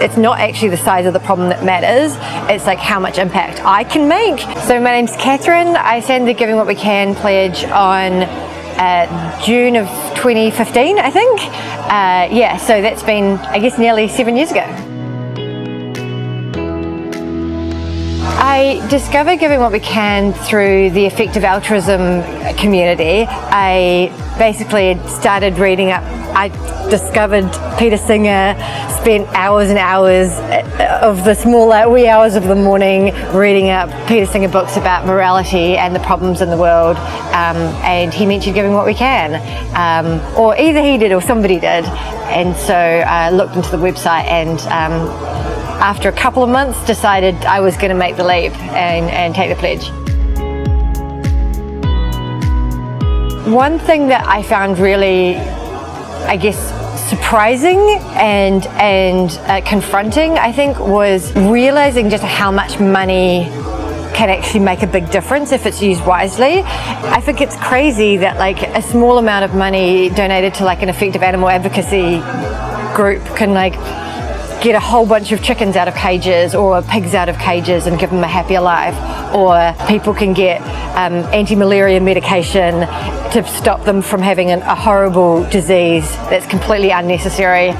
It's not actually the size of the problem that matters, it's like how much impact I can make. So my name's Catherine. I signed the Giving What We Can pledge on June of 2015, I think. Yeah, so that's been, I guess, nearly 7 years ago. I discovered Giving What We Can through the effective altruism community. I basically started reading up. I discovered Peter Singer, spent hours and hours of the smaller wee hours of the morning reading up Peter Singer books about morality and the problems in the world, and he mentioned Giving What We Can, or either he did or somebody did, and so I looked into the website and after a couple of months decided I was going to make the leap and take the pledge. One thing that I found really, I guess, surprising and confronting, I think, was realizing just how much money can actually make a big difference if it's used wisely. I think it's crazy that like a small amount of money donated to like an effective animal advocacy group can like get a whole bunch of chickens out of cages or pigs out of cages and give them a happier life, or people can get anti-malaria medication to stop them from having a horrible disease that's completely unnecessary,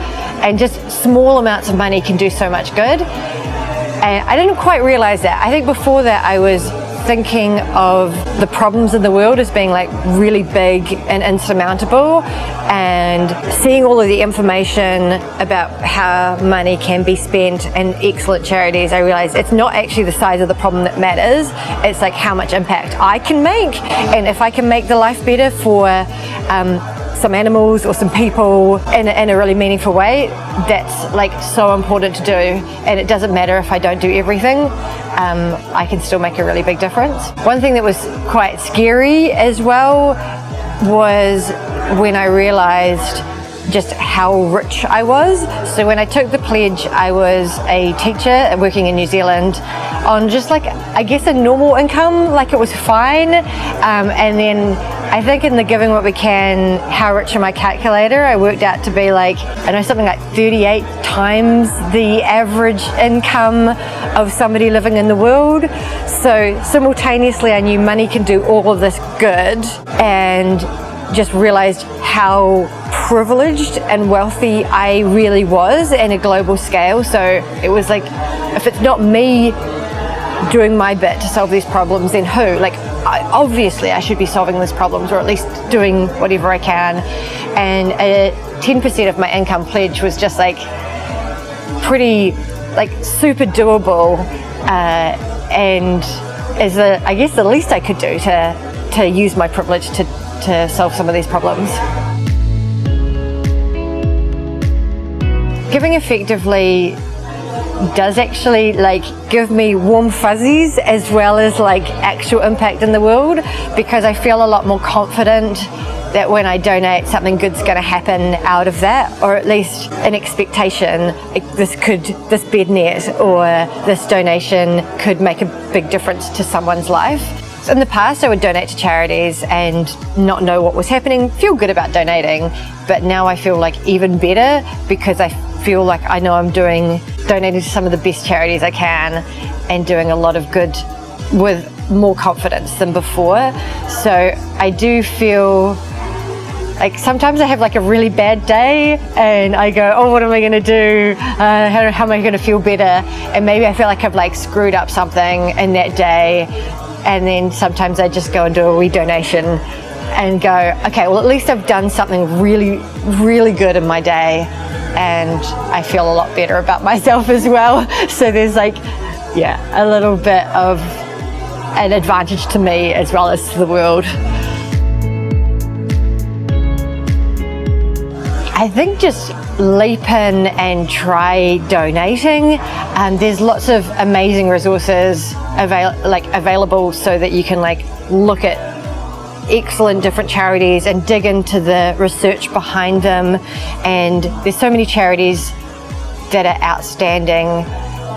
and just small amounts of money can do so much good. And I didn't quite realize that. I think before that I was thinking of the problems in the world as being like really big and insurmountable, and seeing all of the information about how money can be spent in excellent charities, I realized it's not actually the size of the problem that matters, it's like how much impact I can make. And if I can make the life better for some animals or some people in a really meaningful way, that's like so important to do, and it doesn't matter if I don't do everything. I can still make a really big difference. One thing that was quite scary as well was when I realized just how rich I was. So when I took the pledge, I was a teacher working in New Zealand on just like, I guess, a normal income, like it was fine. And then I think in the Giving What We Can How Rich Am I calculator, I worked out to be like, I know, something like 38 times the average income of somebody living in the world. So simultaneously I knew money can do all of this good, and just realized how privileged and wealthy I really was in a global scale. So it was like, if it's not me doing my bit to solve these problems, then who? Like, obviously I should be solving these problems, or at least doing whatever I can. And 10% of my income pledge was just like pretty, like, super doable, and is I guess the least I could do to use my privilege to solve some of these problems. Giving effectively does actually like give me warm fuzzies as well as like actual impact in the world, because I feel a lot more confident that when I donate, something good's going to happen out of that, or at least an expectation, like this bed net or this donation could make a big difference to someone's life. So in the past I would donate to charities and not know what was happening, feel good about donating, but now I feel like even better, because I feel like I know I'm donating to some of the best charities I can and doing a lot of good with more confidence than before. So I do feel like sometimes I have like a really bad day and I go, oh, what am I going to do? How am I going to feel better? And maybe I feel like I've like screwed up something in that day. And then sometimes I just go and do a wee donation and go, okay, well, at least I've done something really, really good in my day, and I feel a lot better about myself as well. So there's like, yeah, a little bit of an advantage to me as well as to the world. I think just leap in and try donating. There's lots of amazing resources available so that you can like look at excellent different charities and dig into the research behind them. And there's so many charities that are outstanding,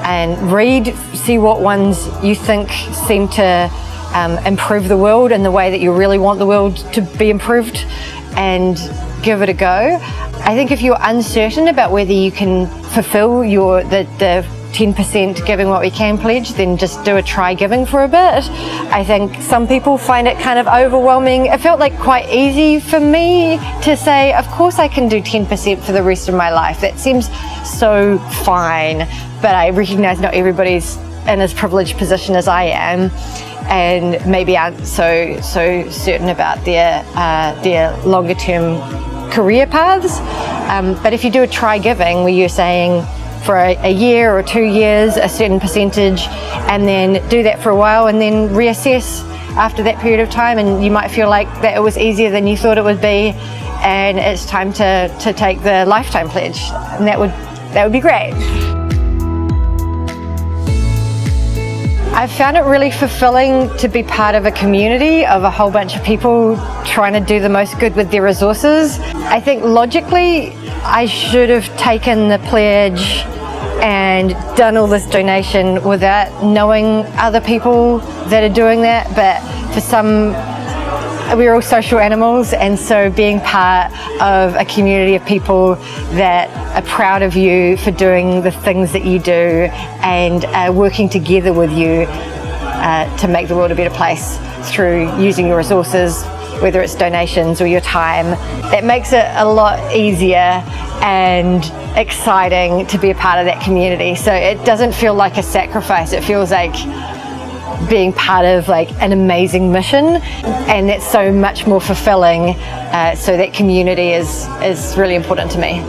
and see what ones you think seem to improve the world in the way that you really want the world to be improved, and give it a go. I think if you're uncertain about whether you can fulfill the 10% giving what we can pledge, then just do a try giving for a bit. I think some people find it kind of overwhelming. It felt like quite easy for me to say, of course I can do 10% for the rest of my life. That seems so fine, but I recognize not everybody's in as privileged position as I am, and maybe aren't so certain about their longer term career paths. But if you do a try giving where you're saying for a year or 2 years a certain percentage, and then do that for a while and then reassess after that period of time, and you might feel like that it was easier than you thought it would be, and it's time to take the lifetime pledge, and that would be great. I've found it really fulfilling to be part of a community of a whole bunch of people trying to do the most good with their resources. I think logically I should have taken the pledge and done all this donation without knowing other people that are doing that, but for some, we're all social animals, and so being part of a community of people that are proud of you for doing the things that you do and working together with you to make the world a better place through using your resources, whether it's donations or your time, that makes it a lot easier and exciting to be a part of that community. So it doesn't feel like a sacrifice, it feels like being part of like an amazing mission, and that's so much more fulfilling. So that community is really important to me.